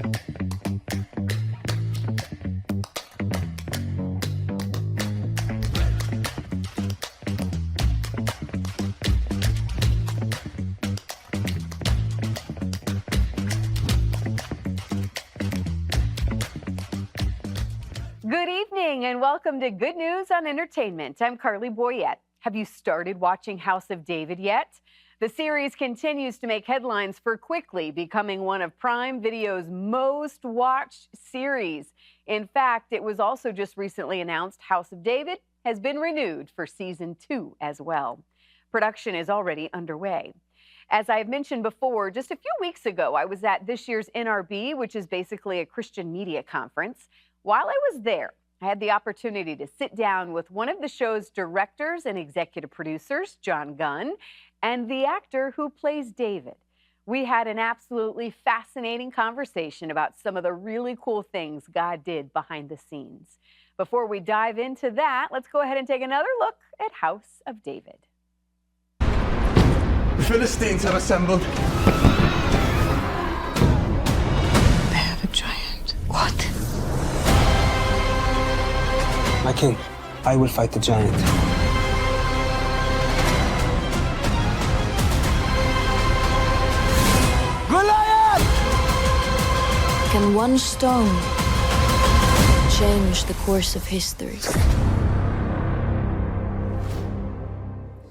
Good evening and welcome to Good News on Entertainment. I'm Carley Boyette. Have you started watching House of David yet? The series continues to make headlines for quickly becoming one of Prime Video's most watched series. In fact, it was also just recently announced House of David has been renewed for season 2 as well. Production is already underway. As I've mentioned before, just a few weeks ago, I was at this year's NRB, which is basically a Christian media conference. While I was there, I had the opportunity to sit down with one of the show's directors and executive producers, John Gunn, and the actor who plays David. We had an absolutely fascinating conversation about some of the really cool things God did behind the scenes. Before we dive into that, let's go ahead and take another look at House of David. The Philistines have assembled. They have a giant. What? My king, I will fight the giant. Goliath! Can one stone change the course of history?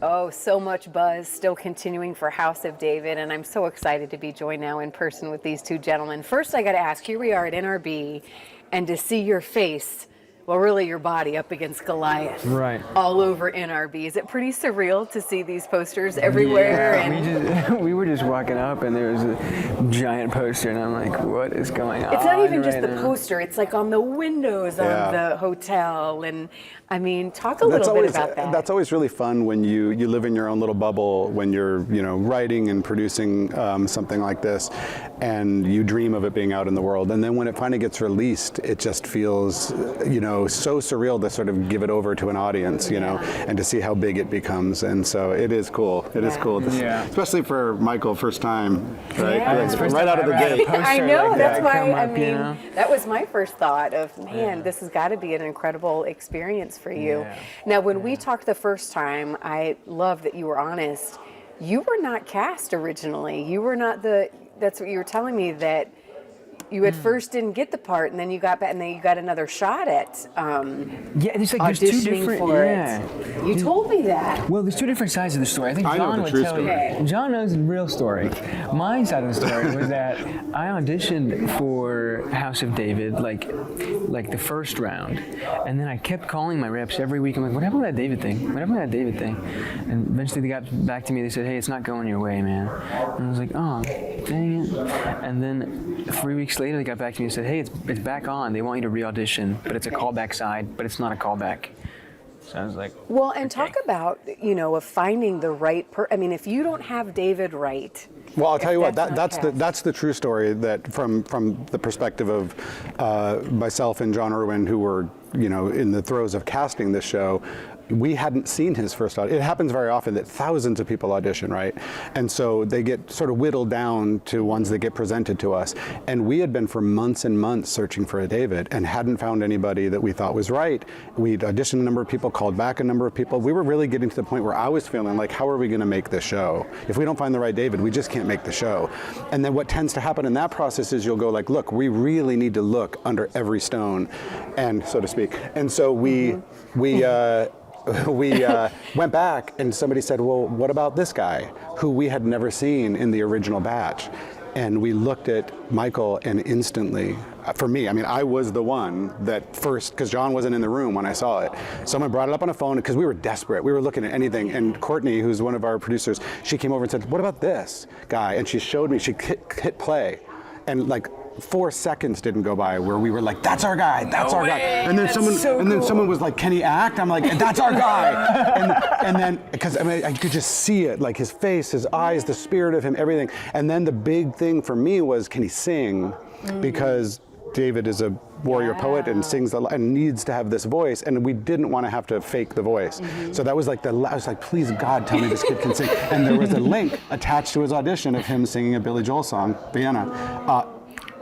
Oh, so much buzz still continuing for House of David, and I'm so excited to be joined now in person with these two gentlemen. First, I got to ask, here we are at NRB, and to see your face, well, really your body up against Goliath, right, all over NRB. Is it pretty surreal to see these posters everywhere? Yeah, we were just walking up and there was a giant poster and I'm like, what is going on? It's not even just right the now? poster, it's like on the windows of the hotel. And I mean, talk a little bit about that. That's always really fun when you live in your own little bubble, when you're writing and producing something like this, and you dream of it being out in the world. And then when it finally gets released, it just feels, so surreal to sort of give it over to an audience, and to see how big it becomes. And so it is cool. It is cool, especially for Michael, first time, right? Yeah. Right out of the gate. I know, like that's that why, come up, that was my first thought of, man, this has got to be an incredible experience for you. Yeah. Now, when we talked the first time, I love that you were honest. You were not cast originally. You were not that's what you were telling me, that you at first didn't get the part, and then you got back, and then you got another shot at it's like there's two different. it. You told me that. Well, there's two different sides of the story. I think I know John the would true tell story. you. John knows the real story. My side of the story was that I auditioned for House of David, like the first round, and then I kept calling my reps every week. I'm like, what happened to that David thing? What happened to that David thing? And eventually they got back to me. They said, hey, it's not going your way, man. And I was like, oh, dang it. And then 3 weeks later, they got back to me and said, hey, it's back on. They want you to re-audition, but it's a callback side, but it's not a callback. So I was like, well, and talk about, of finding the right if you don't have David right. Well, I'll tell you what, that's the true story, that from the perspective of myself and John Irwin, who were, in the throes of casting this show. We hadn't seen his first audition. It happens very often that thousands of people audition, right? And so they get sort of whittled down to ones that get presented to us. And we had been for months and months searching for a David and hadn't found anybody that we thought was right. We'd auditioned a number of people, called back a number of people. We were really getting to the point where I was feeling like, how are we gonna make this show? If we don't find the right David, we just can't make the show. And then what tends to happen in that process is you'll go like, look, we really need to look under every stone, and so to speak. And so we went back and somebody said, well, what about this guy who we had never seen in the original batch? And we looked at Michael and instantly, for me, I was the one that first, because John wasn't in the room when I saw it. Someone brought it up on a phone because we were desperate. We were looking at anything. And Courtney, who's one of our producers, she came over and said, what about this guy? And she showed me, she hit play. And like 4 seconds didn't go by where we were like, that's our guy, that's our guy. And then someone was like, can he act? I'm like, that's our guy. and then, because I could just see it, like his face, his eyes, the spirit of him, everything. And then the big thing for me was, can he sing? Because David is a warrior poet and sings and needs to have this voice, and we didn't want to have to fake the voice. So that was like I was like, please God, tell me this kid can sing. And there was a link attached to his audition of him singing a Billy Joel song, Vienna.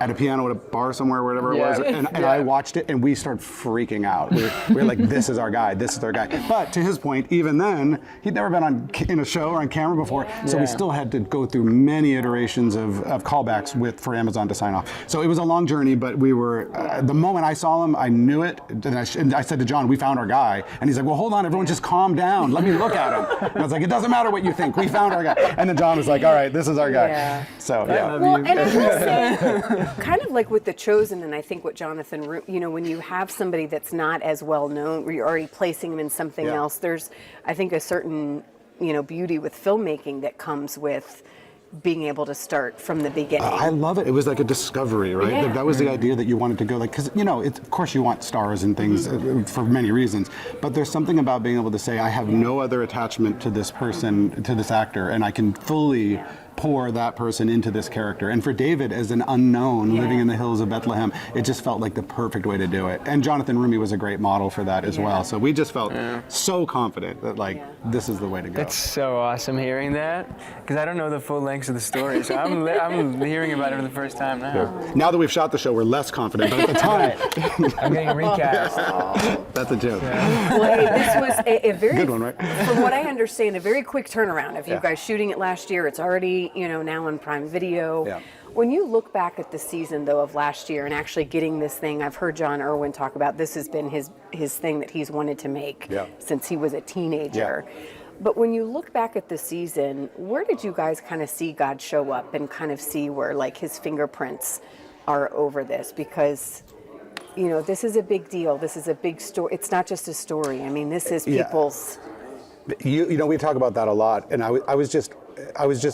at a piano at a bar somewhere, wherever it Yeah. was, and I watched it, and we started freaking out. We were like, this is our guy, this is our guy. But to his point, even then, he'd never been in a show or on camera before, so we still had to go through many iterations of callbacks for Amazon to sign off. So it was a long journey, but we were, the moment I saw him, I knew it, and I said to John, we found our guy, and he's like, well, hold on, everyone just calm down, let me look at him. And I was like, it doesn't matter what you think, we found our guy. And then John was like, all right, this is our guy. Yeah. So, yeah. Well, and I will say, kind of like with The Chosen, and I think what Jonathan, when you have somebody that's not as well known, where you're already placing them in something else, there's, I think, a certain, beauty with filmmaking that comes with being able to start from the beginning. I love it. It was like a discovery, right? Yeah. That was the idea that you wanted to go, like, because of course you want stars and things for many reasons, but there's something about being able to say, I have no other attachment to this person, to this actor, and I can fully pour that person into this character. And for David, as an unknown living in the hills of Bethlehem, it just felt like the perfect way to do it. And Jonathan Rumi was a great model for that as well. So we just felt so confident that this is the way to go. That's so awesome hearing that, because I don't know the full lengths of the story, so I'm hearing about it for the first time now. Now that we've shot the show, we're less confident, but at the time, I'm getting a recast. that's a joke. Well, hey, this was a very Good one, right? From what I understand, a very quick turnaround. Of you guys shooting it last year, it's already now on Prime Video. Yeah. When you look back at the season though of last year and actually getting this thing, I've heard John Irwin talk about this has been his thing that he's wanted to make since he was a teenager. Yeah. But when you look back at the season, where did you guys kind of see God show up and kind of see where like his fingerprints are over this? Because this is a big deal. This is a big story. It's not just a story. I mean, this is people's. We talk about that a lot, and I was just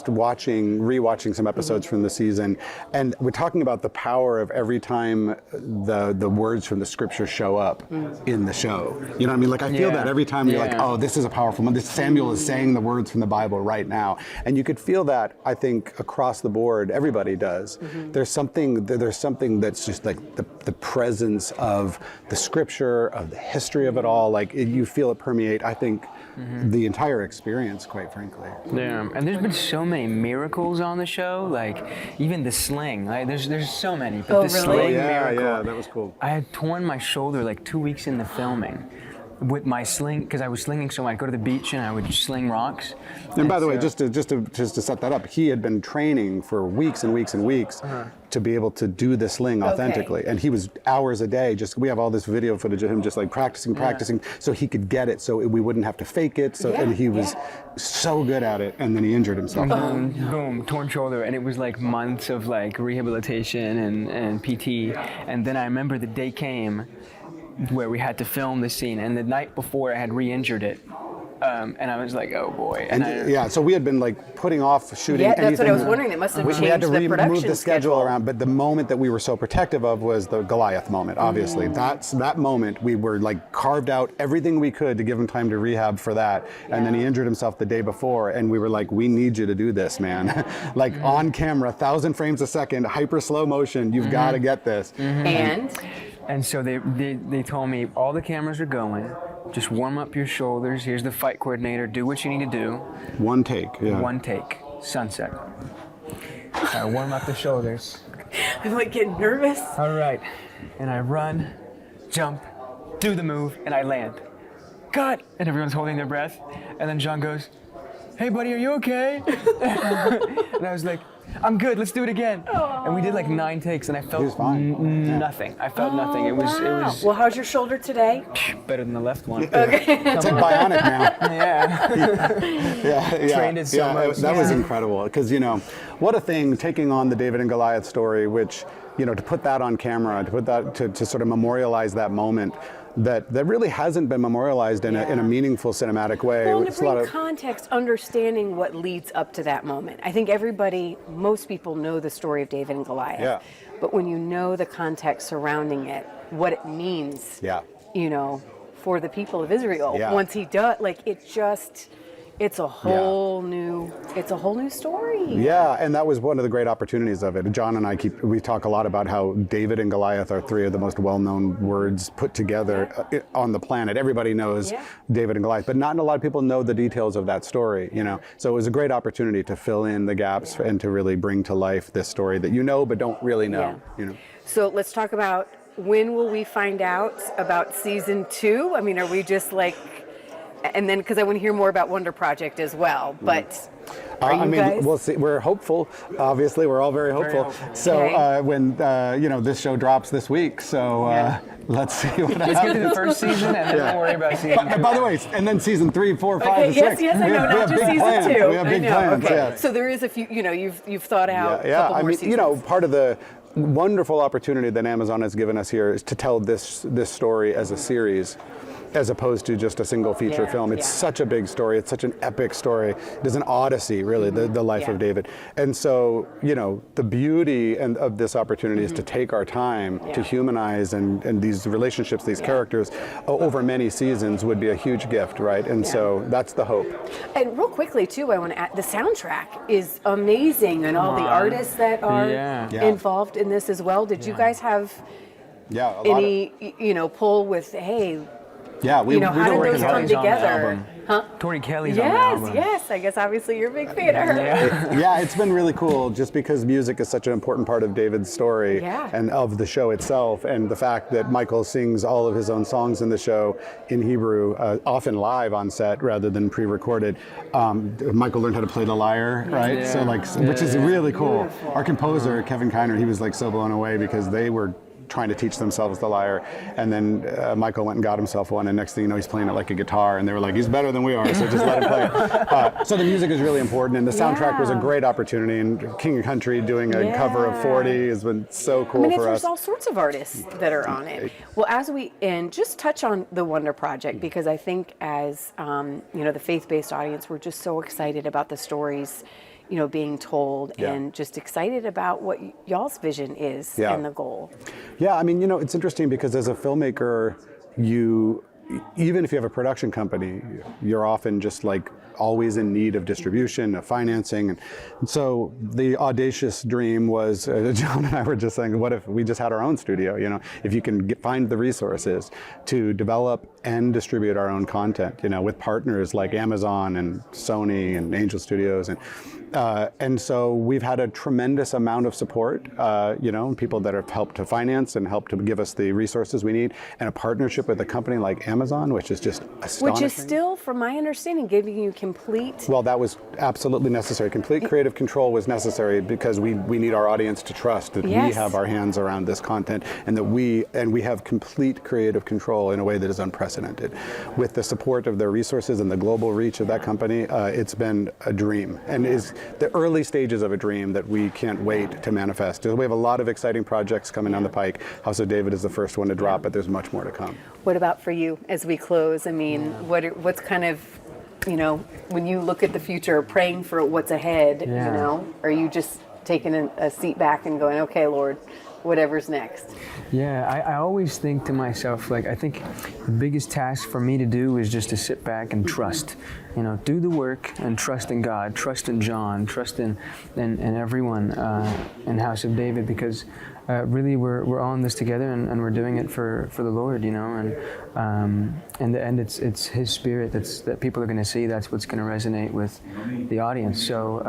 rewatching some episodes from the season, and we're talking about the power of every time the words from the scripture show up in the show. You know what I mean? Like I feel that every time you're like, oh, this is a powerful one. This Samuel is saying the words from the Bible right now, and you could feel that. I think across the board, everybody does. There's something that's just like the presence of the scripture, of the history of it all. Like you feel it permeate. I think. The entire experience, quite frankly. Yeah, and there's been so many miracles on the show, like even the sling. Like, there's so many, but the sling miracle. Yeah, that was cool. I had torn my shoulder like 2 weeks into filming with my sling, because I was slinging so much. I'd go to the beach and I would sling rocks. And by the way, just to set that up, he had been training for weeks and weeks and weeks to be able to do the sling authentically. And he was hours a day, we have all this video footage of him just like practicing, so he could get it, so we wouldn't have to fake it. So and he was so good at it, and then he injured himself. Boom, torn shoulder, and it was like months of like rehabilitation and PT. And then I remember the day came where we had to film the scene, and the night before I had re-injured it. And I was like, oh boy. And so we had been like putting off shooting that's anything. what I was wondering. That must have changed we had to the production move the schedule around, but the moment that we were so protective of was the Goliath moment, obviously. That moment, we were like carved out everything we could to give him time to rehab for that. And then he injured himself the day before, and we were like, we need you to do this, man. Like on camera, 1,000 frames a second, hyper slow motion, you've got to get this. And so they told me, all the cameras are going, just warm up your shoulders, here's the fight coordinator, do what you need to do. One take, One take, sunset. I warm up the shoulders. I'm like getting nervous. All right, and I run, jump, do the move, and I land. Cut! And everyone's holding their breath, and then John goes, hey buddy, are you okay? And I was like, I'm good, let's do it again. And we did like 9 takes, and I felt nothing. I felt nothing. It was. Well, how's your shoulder today? Better than the left one. Okay. It's like bionic now. Yeah. Trained it so much. That was incredible, because what a thing, taking on the David and Goliath story, which to put that on camera, to put that to sort of memorialize that moment. That really hasn't been memorialized in a meaningful cinematic way. Well, to bring context, understanding what leads up to that moment. I think most people know the story of David and Goliath. Yeah. But when you know the context surrounding it, what it means, for the people of Israel, once he does, like it just, it's a whole new story. Yeah, and that was one of the great opportunities of it. John and I we talk a lot about how David and Goliath are three of the most well-known words put together on the planet. Everybody knows David and Goliath, but not a lot of people know the details of that story, you know. So it was a great opportunity to fill in the gaps and to really bring to life this story that you know but don't really know, you know. So let's talk about, when will we find out about season 2? I mean, are we just like, and then, because I want to hear more about Wonder Project as well, but guys? We'll see. We're hopeful. Obviously, we're all very hopeful. So when this show drops this week, so let's see what happens. Let's get to the first season and then we'll worry about season 2. By the way, and then season 3, 4, 5, and 6. Yes, I know, not just season 2. We have big plans. Okay. Yes. So there is a few. You've thought out. Yeah. A couple more seasons. Part of the wonderful opportunity that Amazon has given us here is to tell this story as a series, as opposed to just a single feature film. It's such a big story. It's such an epic story. It is an odyssey, really, the life of David. And so, the beauty of this opportunity is to take our time to humanize and these relationships, these characters, over many seasons would be a huge gift, right? And so that's the hope. And real quickly, too, I want to add, the soundtrack is amazing, and all the artists that are involved in this as well. Did you guys have any, pull with, hey, how did those come together? Tori Kelly's on the album. Yes. I guess obviously you're a big fan of her. Yeah, it's been really cool just because music is such an important part of David's story and of the show itself, and the fact that Michael sings all of his own songs in the show in Hebrew, often live on set rather than pre-recorded. Michael learned how to play the lyre, right? Yeah. So which is really cool. Beautiful. Our composer, Kevin Kiner, he was so blown away because they were trying to teach themselves the lyre, and then Michael went and got himself one, and next thing you know, he's playing it like a guitar, and they were like, he's better than we are, so just let him play it. So the music is really important, and the soundtrack was a great opportunity, and King and Country doing a cover of 40 has been so cool for us. There's all sorts of artists that are on it. Well, as we end, just touch on the Wonder Project, because I think as the faith-based audience, we're just so excited about the stories being told, and just excited about what y'all's vision is and the goal. Yeah, it's interesting because as a filmmaker, even if you have a production company, you're often just always in need of distribution, of financing. And so the audacious dream was, John and I were just saying, what if we just had our own studio? If you can find the resources to develop and distribute our own content, with partners like Amazon and Sony and Angel Studios. And so we've had a tremendous amount of support, people that have helped to finance and helped to give us the resources we need, and a partnership with a company like Amazon, which is just astonishing. Which is still, from my understanding, giving you complete... Well, that was absolutely necessary. Complete creative control was necessary because we need our audience to trust that we have our hands around this content, and that we have complete creative control in a way that is unprecedented. With the support of their resources and the global reach of that company, it's been a dream, and is the early stages of a dream that we can't wait to manifest. We have a lot of exciting projects coming down the pike. House of David is the first one to drop, but there's much more to come. What about for you as we close? What's kind of, when you look at the future, praying for what's ahead, are you just taking a seat back and going, okay, Lord, whatever's next? Yeah, I always think to myself, I think the biggest task for me to do is just to sit back and trust. Do the work and trust in God, trust in John, trust in everyone in House of David, because really we're all in this together, and we're doing it for the Lord, and in the end it's His Spirit that people are going to see. That's what's going to resonate with the audience. So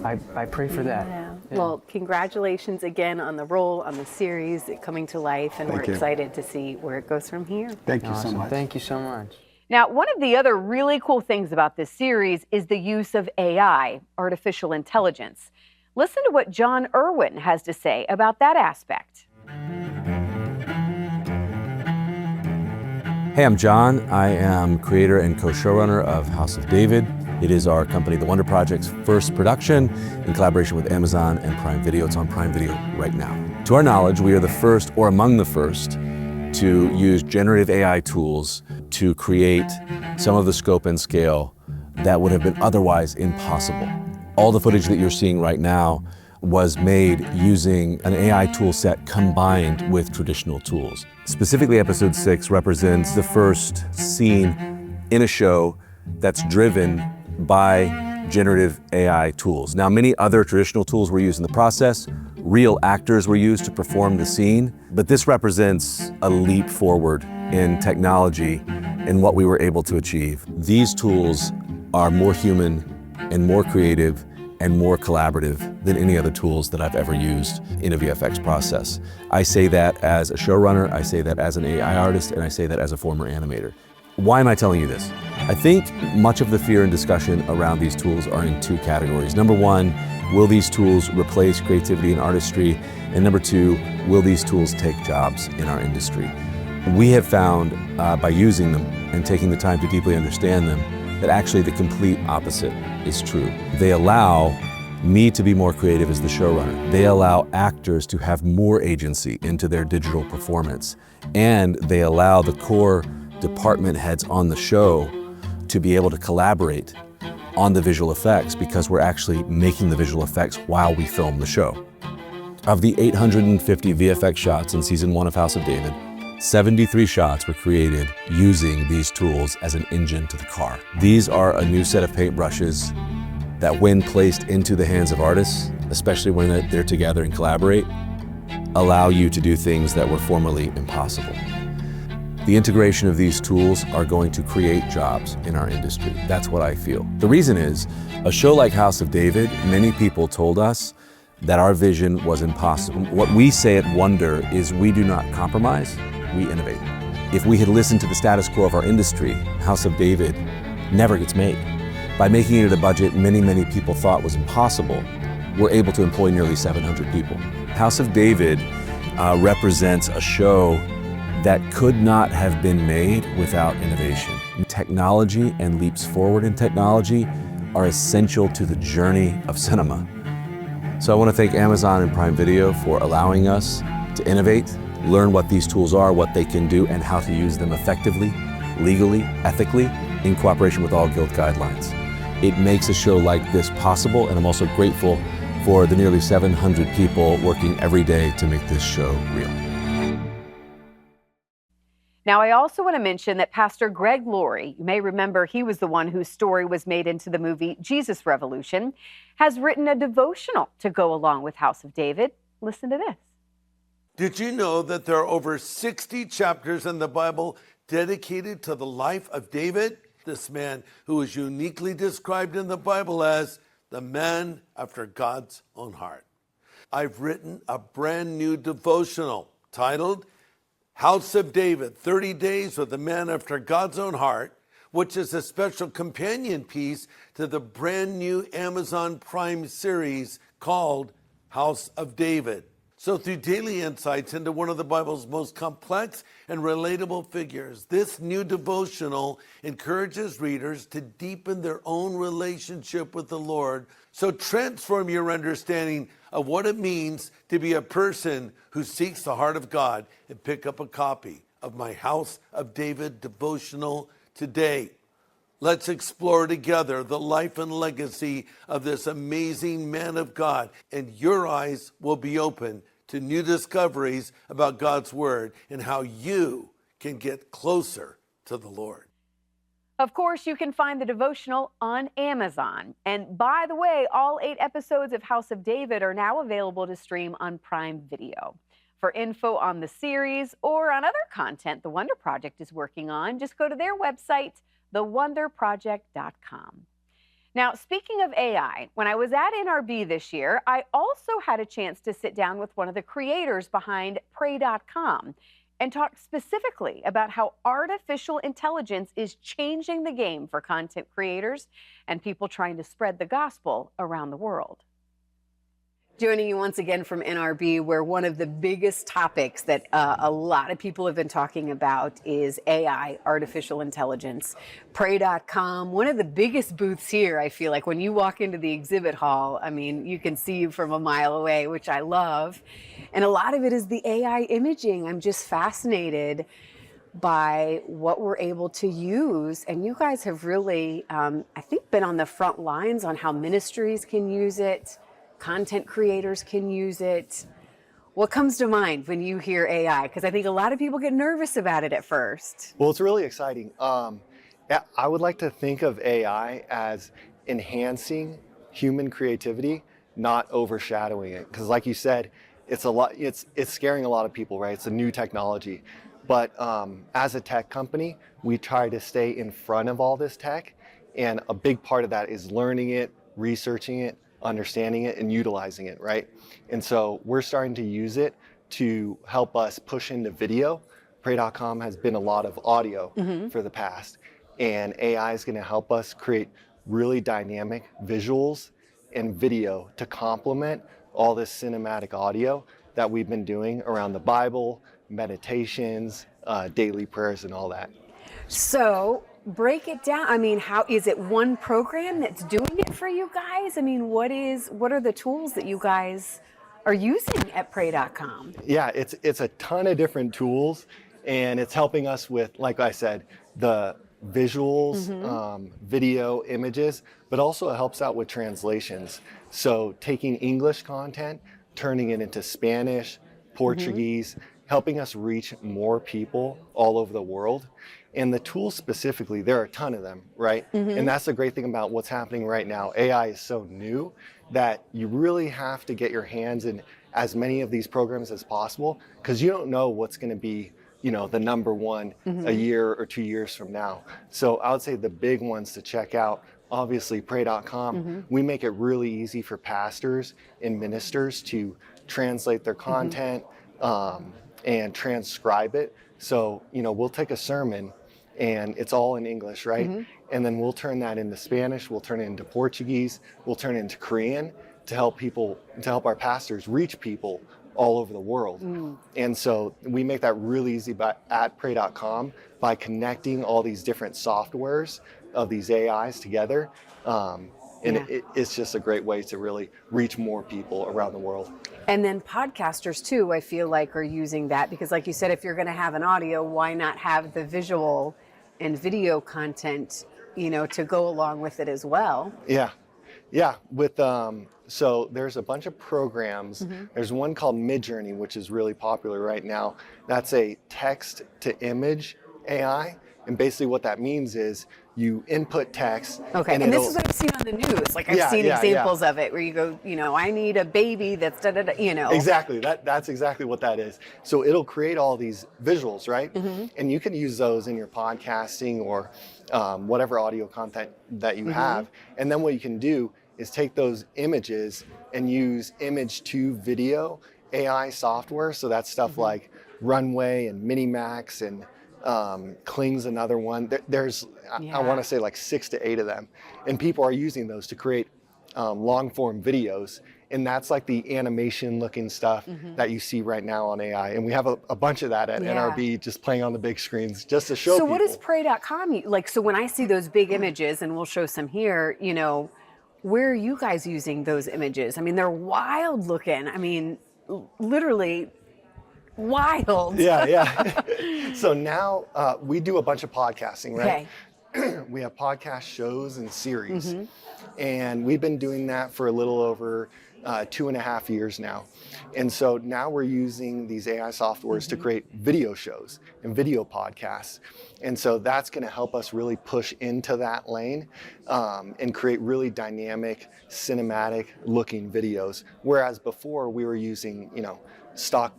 I pray for that. Yeah. Well, congratulations again on the role, on the series coming to life, and we're excited to see where it goes from here. Thank you so much. Thank you so much. Now, one of the other really cool things about this series is the use of AI, artificial intelligence. Listen to what John Irwin has to say about that aspect. Hey, I'm John. I am creator and co-showrunner of House of David. It is our company, The Wonder Project's first production in collaboration with Amazon and Prime Video. It's on Prime Video right now. To our knowledge, we are the first, or among the first, to use generative AI tools to create some of the scope and scale that would have been otherwise impossible. All the footage that you're seeing right now was made using an AI tool set combined with traditional tools. Specifically, episode 6 represents the first scene in a show that's driven by generative AI tools. Now, many other traditional tools were used in the process. Real actors were used to perform the scene, but this represents a leap forward in technology and what we were able to achieve. These tools are more human and more creative and more collaborative than any other tools that I've ever used in a VFX process. I say that as a showrunner, I say that as an AI artist, and I say that as a former animator. Why am I telling you this? I think much of the fear and discussion around these tools are in two categories. Number one, will these tools replace creativity and artistry? And number two, will these tools take jobs in our industry? We have found by using them and taking the time to deeply understand them that actually the complete opposite is true. They allow me to be more creative as the showrunner. They allow actors to have more agency into their digital performance. And they allow the core department heads on the show to be able to collaborate on the visual effects because we're actually making the visual effects while we film the show. Of the 850 VFX shots in season 1 of House of David, 73 shots were created using these tools as an engine to the car. These are a new set of paintbrushes that, when placed into the hands of artists, especially when they're together and collaborate, allow you to do things that were formerly impossible. The integration of these tools are going to create jobs in our industry. That's what I feel. The reason is, a show like House of David, many people told us that our vision was impossible. What we say at Wonder is we do not compromise, we innovate. If we had listened to the status quo of our industry, House of David never gets made. By making it at a budget many people thought was impossible, we're able to employ nearly 700 people. House of David represents a show that could not have been made without innovation. Technology and leaps forward in technology are essential to the journey of cinema. So I want to thank Amazon and Prime Video for allowing us to innovate, learn what these tools are, what they can do, and how to use them effectively, legally, ethically, in cooperation with all Guild guidelines. It makes a show like this possible, and I'm also grateful for the nearly 700 people working every day to make this show real. Now, I also want to mention that Pastor Greg Laurie, you may remember he was the one whose story was made into the movie Jesus Revolution, has written a devotional to go along with House of David. Listen to this. Did you know that there are over 60 chapters in the Bible dedicated to the life of David? This man who is uniquely described in the Bible as the man after God's own heart. I've written a brand new devotional titled House of David, 30 Days with a Man After God's Own Heart, which is a special companion piece to the brand new Amazon Prime series called House of David. So through daily insights into one of the Bible's most complex and relatable figures, this new devotional encourages readers to deepen their own relationship with the Lord. So transform your understanding of what it means to be a person who seeks the heart of God, and pick up a copy of my House of David devotional today. Let's explore together the life and legacy of this amazing man of God, and your eyes will be open to new discoveries about God's Word and how you can get closer to the Lord. Of course, you can find the devotional on Amazon. And by the way, all 8 episodes of House of David are now available to stream on Prime Video. For info on the series or on other content the Wonder Project is working on, just go to their website, thewonderproject.com. Now, speaking of AI, when I was at NRB this year, I also had a chance to sit down with one of the creators behind Pray.com and talk specifically about how artificial intelligence is changing the game for content creators and people trying to spread the gospel around the world. Joining you once again from NRB, where one of the biggest topics that a lot of people have been talking about is AI, artificial intelligence. Pray.com, one of the biggest booths here, I feel like when you walk into the exhibit hall, I mean, you can see you from a mile away, which I love. And a lot of it is the AI imaging. I'm just fascinated by what we're able to use. And you guys have really, I think, been on the front lines on how ministries can use it. Content creators can use it. What comes to mind when you hear AI? Because I think a lot of people get nervous about it at first. Well, it's really exciting. Yeah, I would like to think of AI as enhancing human creativity, not overshadowing it. Because, like you said, it's a lot. It's scaring a lot of people, right? It's a new technology, but as a tech company, we try to stay in front of all this tech, and a big part of that is learning it, researching it, understanding it, and utilizing it, right? And so we're starting to use it to help us push into video. Pray.com has been a lot of audio for the past, and AI is going to help us create really dynamic visuals and video to complement all this cinematic audio that we've been doing around the Bible, meditations, daily prayers, and all that. So break it down. I mean, how is it one program that's doing it for you guys? I mean, what are the tools that you guys are using at pray.com? Yeah, it's a ton of different tools, and it's helping us with, like I said, the visuals, video, images, but also it helps out with translations. So taking English content, turning it into Spanish, Portuguese, helping us reach more people all over the world. And the tools specifically, there are a ton of them, right? And that's the great thing about what's happening right now. AI is so new that you really have to get your hands in as many of these programs as possible, because you don't know what's going to be, you know, the number one a year or 2 years from now. So I would say the big ones to check out, obviously pray.com. We make it really easy for pastors and ministers to translate their content and transcribe it. So, you know, we'll take a sermon and it's all in English, right? And then we'll turn that into Spanish, we'll turn it into Portuguese, we'll turn it into Korean to help our pastors reach people all over the world. And so we make that really easy at pray.com by connecting all these different softwares of these AIs together. It's just a great way to really reach more people around the world. And then podcasters too, I feel like, are using that because, like you said, if you're going to have an audio, why not have the visual and video content, you know, to go along with it as well? Yeah. With so there's a bunch of programs. There's one called Midjourney, which is really popular right now. That's a text to image AI, and basically what that means is you input text. Okay, and this is what I've seen on the news. Like I've seen examples of it where you go, you know, I need a baby that's da da da, you know. Exactly, that's exactly what that is. So it'll create all these visuals, right? And you can use those in your podcasting or whatever audio content that you have. And then what you can do is take those images and use image to video AI software. So that's stuff like Runway and Minimax and Kling's another one. There's, I want to say like 6 to 8 of them. And people are using those to create long form videos. And that's like the animation looking stuff that you see right now on AI. And we have a bunch of that at NRB just playing on the big screens just to show people. So what is pray.com? Like, so when I see those big images, and we'll show some here, you know, where are you guys using those images? I mean, they're wild looking. I mean, literally wild. Yeah. So now we do a bunch of podcasting, right? Okay. We have podcast shows and series. And we've been doing that for a little over 2.5 years now. And so now we're using these AI softwares to create video shows and video podcasts. And so that's going to help us really push into that lane and create really dynamic, cinematic looking videos. Whereas before we were using, you know, stock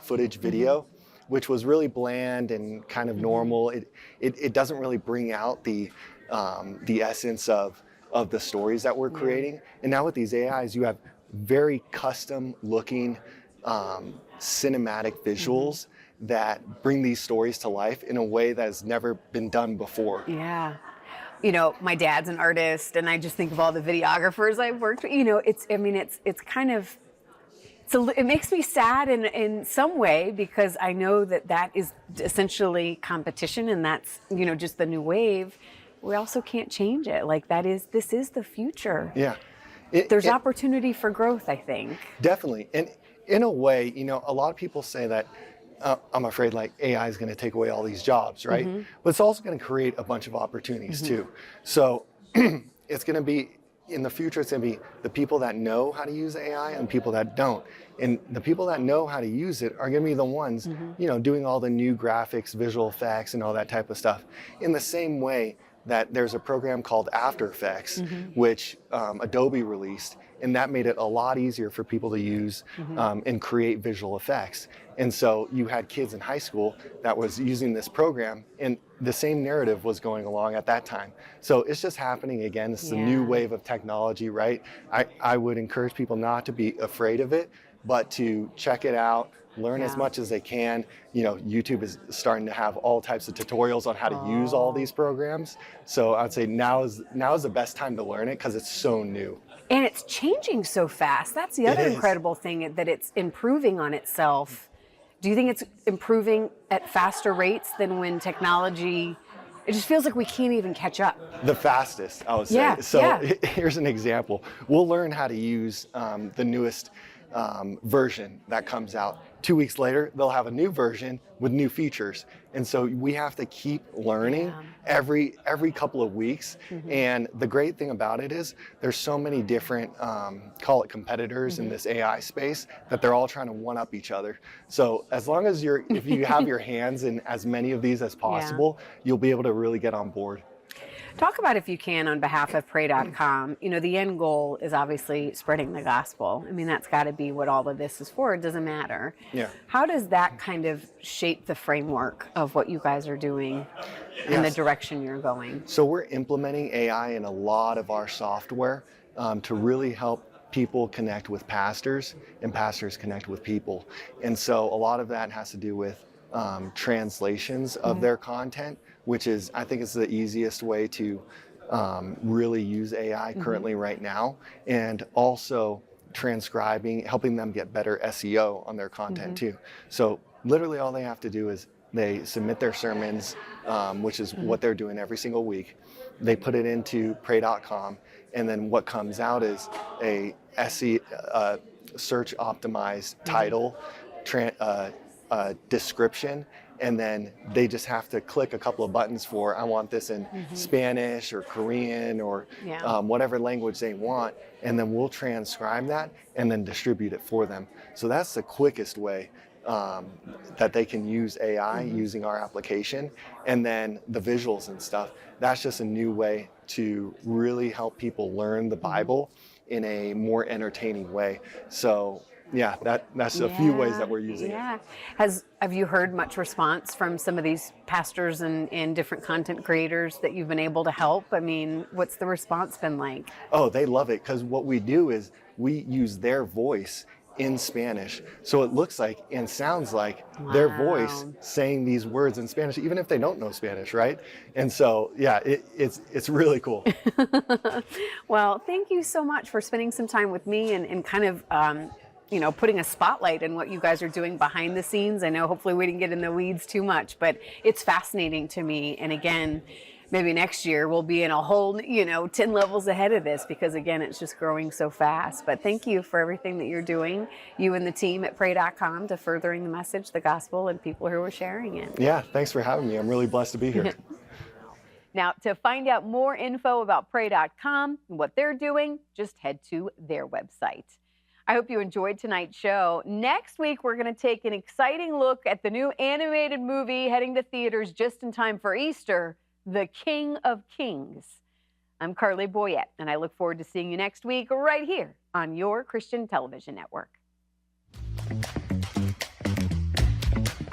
footage video, which was really bland and kind of normal. It doesn't really bring out the essence of the stories that we're creating. And now with these AIs, you have very custom looking cinematic visuals that bring these stories to life in a way that has never been done before. Yeah. You know, my dad's an artist, and I just think of all the videographers I've worked with. You know, it's kind of, it makes me sad in some way, because I know that is essentially competition, and that's, you know, just the new wave. We also can't change it. Like this is the future. Yeah. There's opportunity for growth, I think. Definitely. And in a way, you know, a lot of people say that I'm afraid like AI is going to take away all these jobs, right? But it's also going to create a bunch of opportunities too. So it's going to be in the future, it's going to be the people that know how to use AI and people that don't. And the people that know how to use it are going to be the ones, doing all the new graphics, visual effects, and all that type of stuff. In the same way that there's a program called After Effects, which Adobe released, and that made it a lot easier for people to use and create visual effects. And so you had kids in high school that was using this program, and the same narrative was going along at that time. So it's just happening again. This is a new wave of technology, right? I would encourage people not to be afraid of it, but to check it out, learn as much as they can. YouTube is starting to have all types of tutorials on how to use all these programs. So I'd say now is the best time to learn it because it's so new. And it's changing so fast. That's the other incredible thing, that it's improving on itself. Do you think it's improving at faster rates than when technology, it just feels like we can't even catch up? The fastest, I would say. Here's an example. We'll learn how to use the newest version that comes out. 2 weeks later, they'll have a new version with new features. And so we have to keep learning every couple of weeks. And the great thing about it is there's so many different, call it competitors in this AI space, that they're all trying to one up each other. So as long as if you have your hands in as many of these as possible, you'll be able to really get on board. Talk about, if you can, on behalf of pray.com, the end goal is obviously spreading the gospel. I mean, that's got to be what all of this is for. It doesn't matter. Yeah. How does that kind of shape the framework of what you guys are doing and the direction you're going? So we're implementing AI in a lot of our software to really help people connect with pastors and pastors connect with people. And so a lot of that has to do with translations of their content, which is, I think, is the easiest way to really use AI currently right now, and also transcribing, helping them get better SEO on their content too. So literally all they have to do is they submit their sermons, which is what they're doing every single week. They put it into pray.com, and then what comes out is a SEO, search optimized title, description, and then they just have to click a couple of buttons for, I want this in Spanish or Korean or whatever language they want, and then we'll transcribe that and then distribute it for them. So that's the quickest way that they can use AI using our application. And then the visuals and stuff, that's just a new way to really help people learn the Bible in a more entertaining way. So yeah, that's a few ways that we're using it. Have you heard much response from some of these pastors and different content creators that you've been able to help? I mean, what's the response been like? Oh, they love it, because what we do is we use their voice in Spanish. So it looks like and sounds like their voice saying these words in Spanish, even if they don't know Spanish, right? And so, yeah, it's really cool. Well, thank you so much for spending some time with me and kind of putting a spotlight in what you guys are doing behind the scenes. I know hopefully we didn't get in the weeds too much, but it's fascinating to me. And again, maybe next year we'll be in a whole, 10 levels ahead of this, because again, it's just growing so fast. But thank you for everything that you're doing, you and the team at pray.com, to furthering the message, the gospel, and people who are sharing it. Yeah, thanks for having me. I'm really blessed to be here. Now, to find out more info about pray.com and what they're doing, just head to their website. I hope you enjoyed tonight's show. Next week, we're going to take an exciting look at the new animated movie heading to theaters just in time for Easter, The King of Kings. I'm Carley Boyette, and I look forward to seeing you next week right here on your Christian Television Network.